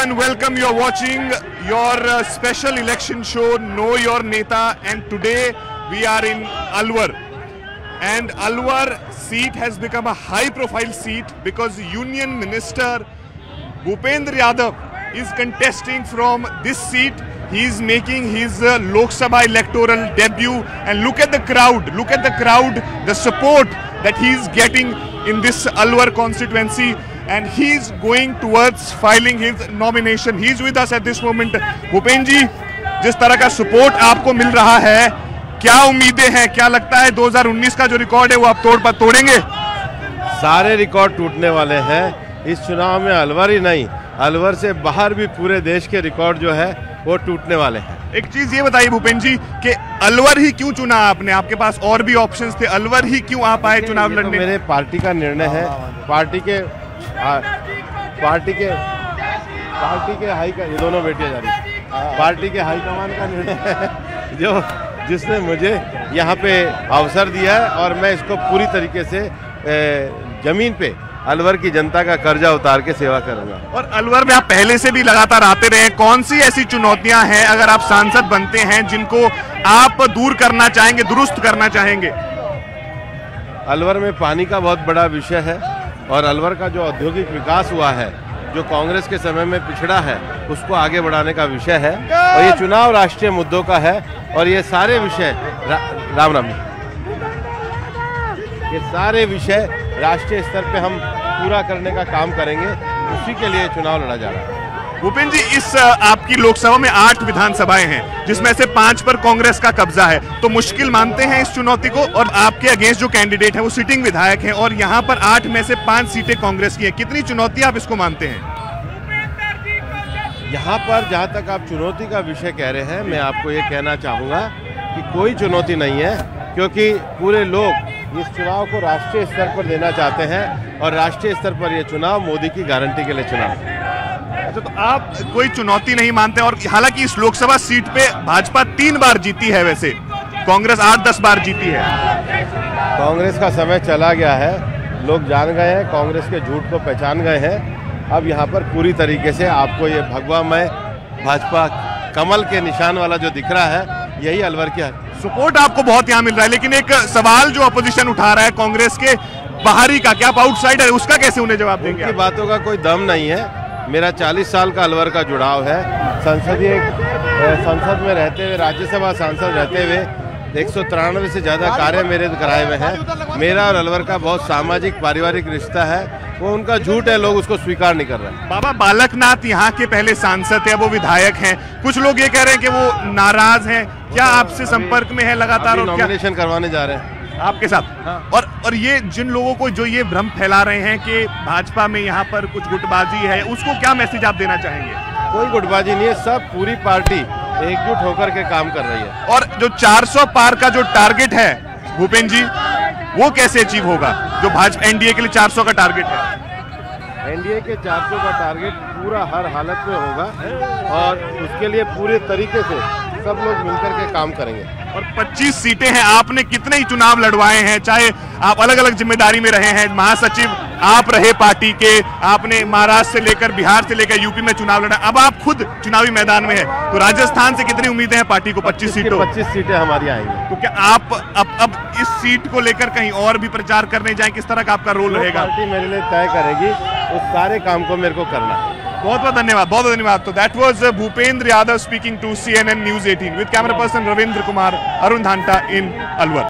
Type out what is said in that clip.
and welcome. You are watching your special election show, Know Your Neta, and today we are in Alwar. And Alwar seat has become a high-profile seat because Union Minister Bhupendra Yadav is contesting from this seat. He is making his Lok Sabha electoral debut, and look at the crowd, the support that he is getting in this Alwar constituency, and he is going towards filing his nomination. He is with us at this moment. Bhupendra जी, जिस तरह का support आपको मिल रहा है, क्या उम्मीदें हैं? क्या लगता है 2019 का जो रिकॉर्ड है वो आप तोड़ेंगे? सारे रिकॉर्ड टूटने वाले हैं इस चुनाव में। अलवर ही नहीं, अलवर से बाहर भी पूरे देश के रिकॉर्ड जो है वो टूटने वाले हैं। एक चीज ये बताइए भूपेंद्र जी कि अलवर ही क्यों चुना आपने? आपके पास और भी ऑप्शंस थे, अलवर ही क्यों आप आए चुनाव लड़ने? मेरे पार्टी का निर्णय है, पार्टी के हाई का, ये दोनों बेटियां जा रही, पार्टी के हाईकमान का निर्णय है जो जिसने मुझे यहाँ पे अवसर दिया है, और मैं इसको पूरी तरीके से जमीन पे अलवर की जनता का कर्जा उतार के सेवा करूंगा। और अलवर में आप पहले से भी लगातार आते रहे, कौन सी ऐसी चुनौतियां हैं अगर आप सांसद बनते हैं जिनको आप दूर करना चाहेंगे, दुरुस्त करना चाहेंगे? अलवर में पानी का बहुत बड़ा विषय है, और अलवर का जो औद्योगिक विकास हुआ है, जो कांग्रेस के समय में पिछड़ा है, उसको आगे बढ़ाने का विषय है। और ये चुनाव राष्ट्रीय मुद्दों का है, और ये सारे विषय राम राम, ये सारे विषय राष्ट्रीय स्तर पे हम पूरा करने का काम करेंगे। उसी के लिए चुनाव लड़ा जा रहा है। भूपेंद्र जी, इस आपकी लोकसभा में 8 विधानसभाएं हैं, जिसमें से 5 पर कांग्रेस का कब्जा है, तो मुश्किल मानते हैं इस चुनौती को? और आपके अगेंस्ट जो कैंडिडेट है वो सिटिंग विधायक हैं, और यहाँ पर 8 में से 5 सीटें कांग्रेस की हैं। कितनी चुनौती आप इसको मानते हैं? यहाँ पर जहाँ तक आप चुनौती का विषय कह रहे हैं, मैं आपको ये कहना चाहूँगा कि कोई चुनौती नहीं है, क्योंकि पूरे लोग इस चुनाव को राष्ट्रीय स्तर पर देना चाहते हैं, और राष्ट्रीय स्तर पर यह चुनाव मोदी की गारंटी के लिए चुनाव। अच्छा, तो आप कोई चुनौती नहीं मानते? और हालांकि इस लोकसभा सीट पे भाजपा 3 बार जीती है, वैसे कांग्रेस 8-10 बार जीती है। कांग्रेस का समय चला गया है, लोग जान गए हैं, कांग्रेस के झूठ को पहचान गए हैं। अब यहाँ पर पूरी तरीके से आपको ये भगवामय भाजपा कमल के निशान वाला जो दिख रहा है, यही अलवर की है। सपोर्ट आपको बहुत यहाँ मिल रहा है, लेकिन एक सवाल जो अपोजिशन उठा रहा है कांग्रेस के बाहरी का, क्या आप आउटसाइडर है, उसका कैसे उन्हें जवाब देंगे? उनकी बातों का कोई दम नहीं है। मेरा 40 साल का अलवर का जुड़ाव है। संसद में रहते हुए, राज्यसभा सांसद रहते हुए 193 से ज़्यादा कार्य मेरे कराए हुए हैं। मेरा और अलवर का बहुत सामाजिक पारिवारिक रिश्ता है, वो उनका झूठ है, लोग उसको स्वीकार नहीं कर रहे हैं। बाबा बालकनाथ यहाँ के पहले सांसद थे, वो विधायक हैं, कुछ लोग ये कह रहे हैं कि वो नाराज हैं, क्या आपसे संपर्क में है लगातार? नॉमिनेशन करवाने जा रहे हैं आपके साथ? हाँ। और ये जिन लोगों को जो ये भ्रम फैला रहे हैं कि भाजपा में यहाँ पर कुछ गुटबाजी है, उसको क्या मैसेज आप देना चाहेंगे? कोई गुटबाजी नहीं है, सब पूरी पार्टी एकजुट होकर के काम कर रही है। और जो 400 पार का जो टारगेट है भूपेंद्र जी, वो कैसे अचीव होगा? जो भाजपा एनडीए के लिए 400 का टारगेट है, एनडीए के 400 का टारगेट पूरा हर हालत में होगा, और उसके लिए पूरे तरीके से सब लोग मिलकर के काम करेंगे। और 25 सीटें हैं, आपने कितने ही चुनाव लड़वाए हैं, चाहे आप अलग अलग जिम्मेदारी में रहे हैं, महासचिव आप रहे पार्टी के, आपने महाराष्ट्र से लेकर बिहार से लेकर यूपी में चुनाव लड़ा, अब आप खुद चुनावी मैदान में हैं, तो राजस्थान से कितनी उम्मीदें हैं पार्टी को? 25 सीटों 25 सीटें हमारी आएंगी। तो क्या आप अब इस सीट को लेकर कहीं और भी प्रचार करने जाएं? किस तरह का आपका रोल रहेगा? पार्टी मेरे लिए तय करेगी, उस सारे काम को मेरे को करना है। बहुत बहुत धन्यवाद, बहुत बहुत धन्यवाद। तो that was Bhupendra Yadav speaking to CNN News 18 with camera person Ravindra Kumar, Arun Dhanta in Alwar.